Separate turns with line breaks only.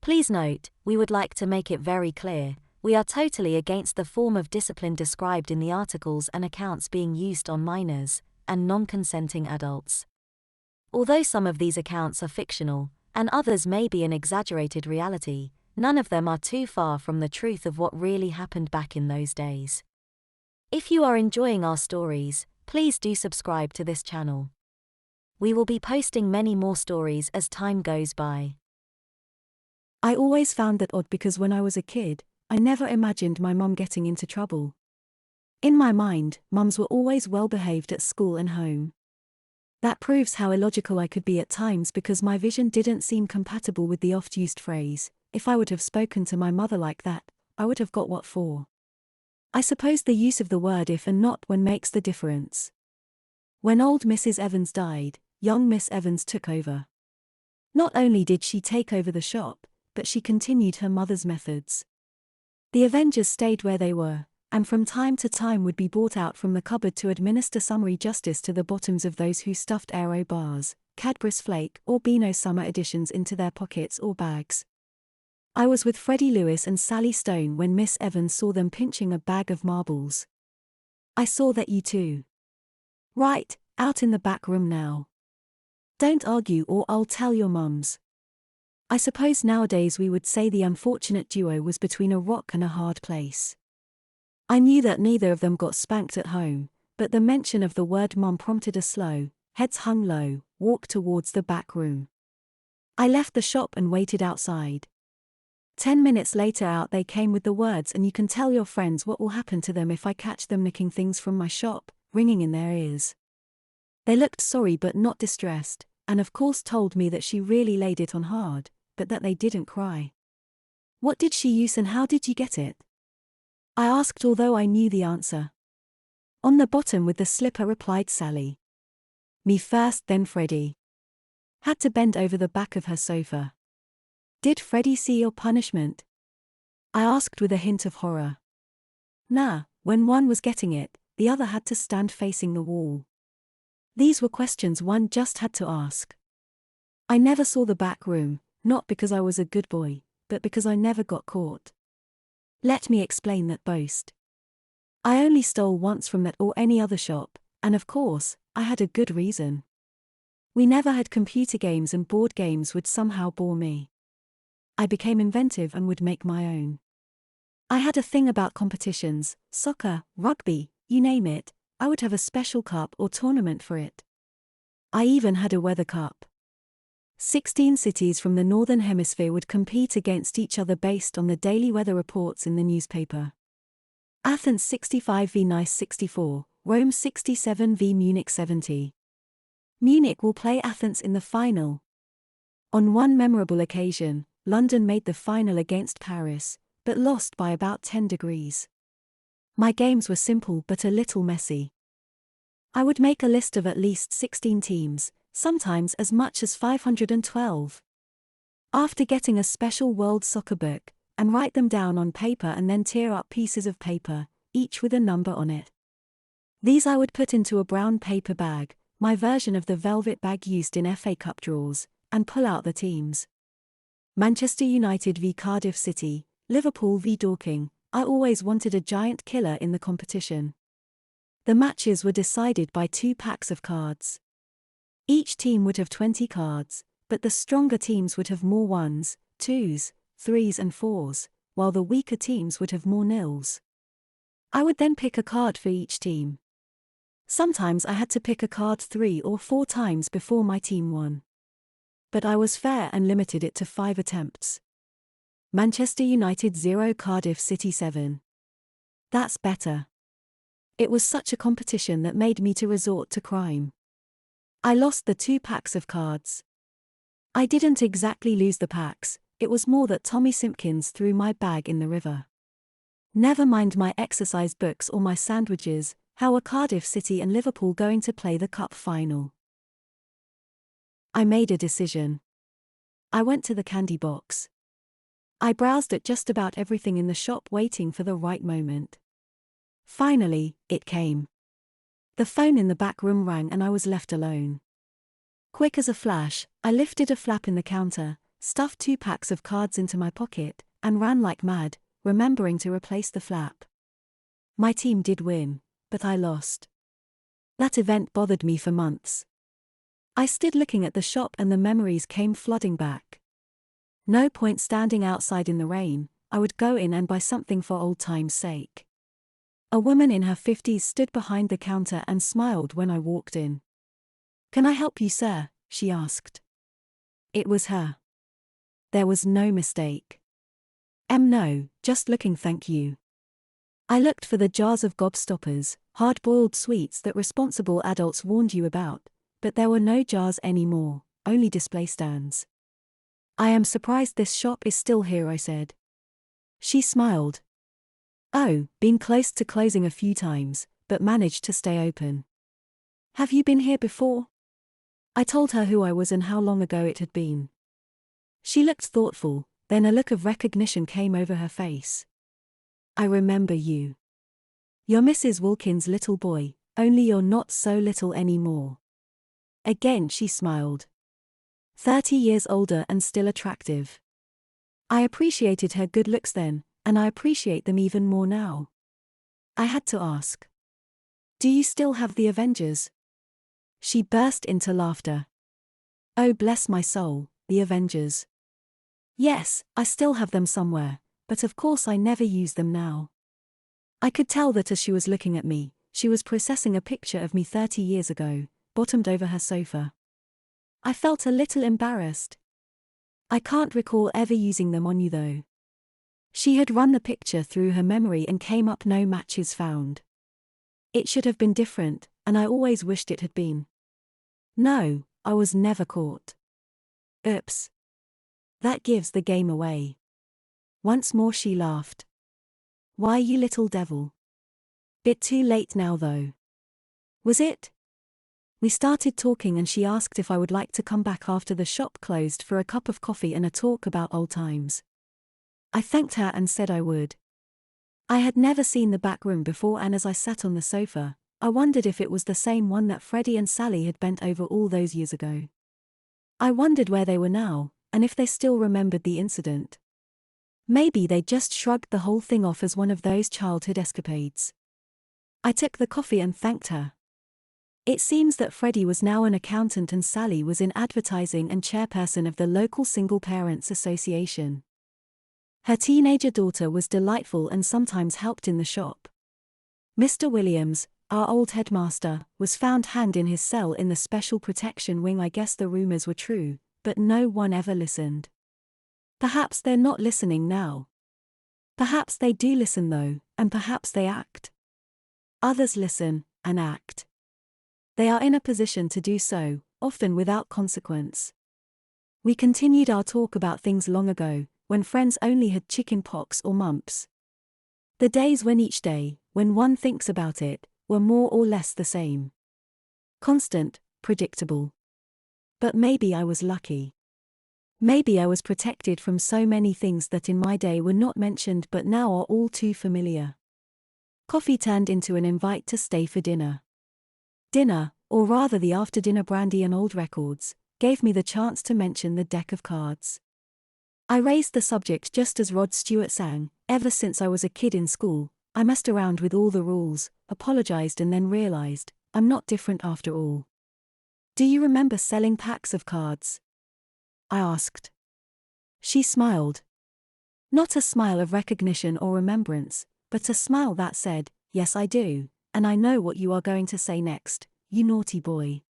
Please note, we would like to make it very clear, we are totally against the form of discipline described in the articles and accounts being used on minors and non-consenting adults. Although some of these accounts are fictional, and others may be an exaggerated reality, none of them are too far from the truth of what really happened back in those days. If you are enjoying our stories, please do subscribe to this channel. We will be posting many more stories as time goes by.
I always found that odd because when I was a kid, I never imagined my mum getting into trouble. In my mind, mums were always well behaved at school and home. That proves how illogical I could be at times because my vision didn't seem compatible with the oft-used phrase, if I would have spoken to my mother like that, I would have got what for. I suppose the use of the word if and not when makes the difference. When old Mrs. Evans died, young Miss Evans took over. Not only did she take over the shop, but she continued her mother's methods. The Avengers stayed where they were, and from time to time would be brought out from the cupboard to administer summary justice to the bottoms of those who stuffed Aero bars, Cadbury's Flake or Beano summer editions into their pockets or bags. I was with Freddie Lewis and Sally Stone when Miss Evans saw them pinching a bag of marbles. I saw that you too. Right, out in the back room now. Don't argue or I'll tell your mums. I suppose nowadays we would say the unfortunate duo was between a rock and a hard place. I knew that neither of them got spanked at home, but the mention of the word mum prompted a slow, heads hung low, walk towards the back room. I left the shop and waited outside. 10 minutes later out they came with the words, and you can tell your friends what will happen to them if I catch them nicking things from my shop, ringing in their ears. They looked sorry but not distressed, and of course told me that she really laid it on hard, but that they didn't cry. What did she use and how did you get it? I asked although I knew the answer. On the bottom with the slipper, replied Sally. Me first then Freddie. Had to bend over the back of her sofa. Did Freddie see your punishment? I asked with a hint of horror. Nah, when one was getting it, the other had to stand facing the wall. These were questions one just had to ask. I never saw the back room, not because I was a good boy, but because I never got caught. Let me explain that boast. I only stole once from that or any other shop, and of course, I had a good reason. We never had computer games and board games would somehow bore me. I became inventive and would make my own. I had a thing about competitions, soccer, rugby, you name it, I would have a special cup or tournament for it. I even had a weather cup. 16 cities from the Northern Hemisphere would compete against each other based on the daily weather reports in the newspaper. Athens 65 v Nice 64, Rome 67 v Munich 70. Munich will play Athens in the final. On one memorable occasion, London made the final against Paris, but lost by about 10 degrees. My games were simple but a little messy. I would make a list of at least 16 teams, sometimes as much as 512. After getting a special World Soccer book, and write them down on paper and then tear up pieces of paper, each with a number on it. These I would put into a brown paper bag, my version of the velvet bag used in FA Cup draws, and pull out the teams. Manchester United v Cardiff City, Liverpool v Dorking, I always wanted a giant killer in the competition. The matches were decided by 2 packs of cards. Each team would have 20 cards, but the stronger teams would have more 1s, 2s, 3s and 4s, while the weaker teams would have more nils. I would then pick a card for each team. Sometimes I had to pick a card 3 or 4 times before my team won. But I was fair and limited it to 5 attempts. Manchester United 0 Cardiff City 7. That's better. It was such a competition that made me to resort to crime. I lost the 2 packs of cards. I didn't exactly lose the packs, it was more that Tommy Simpkins threw my bag in the river. Never mind my exercise books or my sandwiches, how are Cardiff City and Liverpool going to play the cup final? I made a decision. I went to the candy box. I browsed at just about everything in the shop waiting for the right moment. Finally, it came. The phone in the back room rang and I was left alone. Quick as a flash, I lifted a flap in the counter, stuffed 2 packs of cards into my pocket, and ran like mad, remembering to replace the flap. My team did win, but I lost. That event bothered me for months. I stood looking at the shop and the memories came flooding back. No point standing outside in the rain, I would go in and buy something for old time's sake. A woman in her 50s stood behind the counter and smiled when I walked in. "Can I help you, sir?" she asked. It was her. There was no mistake. No, just looking, thank you." I looked for the jars of gobstoppers, hard-boiled sweets that responsible adults warned you about, but there were no jars anymore, only display stands. "I am surprised this shop is still here," I said. She smiled. "Oh, been close to closing a few times, but managed to stay open." "Have you been here before?" I told her who I was and how long ago it had been. She looked thoughtful, then a look of recognition came over her face. "I remember you. You're Mrs. Wilkins' little boy, only you're not so little anymore." Again she smiled. 30 years older and still attractive. I appreciated her good looks then, and I appreciate them even more now. I had to ask. "Do you still have the Avengers?" She burst into laughter. "Oh, bless my soul, the Avengers. Yes, I still have them somewhere, but of course I never use them now." I could tell that as she was looking at me, she was processing a picture of me 30 years ago, bottomed over her sofa. I felt a little embarrassed. "I can't recall ever using them on you though." She had run the picture through her memory and came up no matches found. It should have been different, and I always wished it had been. No, I was never caught. Oops. That gives the game away. Once more she laughed. "Why, you little devil. Bit too late now though." Was it? We started talking and she asked if I would like to come back after the shop closed for a cup of coffee and a talk about old times. I thanked her and said I would. I had never seen the back room before, and as I sat on the sofa, I wondered if it was the same one that Freddie and Sally had bent over all those years ago. I wondered where they were now, and if they still remembered the incident. Maybe they just shrugged the whole thing off as one of those childhood escapades. I took the coffee and thanked her. It seems that Freddie was now an accountant and Sally was in advertising and chairperson of the local Single Parents Association. Her teenager daughter was delightful and sometimes helped in the shop. Mr. Williams, our old headmaster, was found hanged in his cell in the special protection wing. I guess the rumors were true, but no one ever listened. Perhaps they're not listening now. Perhaps they do listen though, and perhaps they act. Others listen, and act. They are in a position to do so, often without consequence. We continued our talk about things long ago, when friends only had chicken pox or mumps. The days when each day, when one thinks about it, were more or less the same. Constant, predictable. But maybe I was lucky. Maybe I was protected from so many things that in my day were not mentioned but now are all too familiar. Coffee turned into an invite to stay for dinner. Dinner, or rather the after-dinner brandy and old records, gave me the chance to mention the deck of cards. I raised the subject just as Rod Stewart sang, "Ever since I was a kid in school, I messed around with all the rules," apologized and then realized, I'm not different after all. "Do you remember selling packs of cards?" I asked. She smiled. Not a smile of recognition or remembrance, but a smile that said, "Yes I do, and I know what you are going to say next, you naughty boy."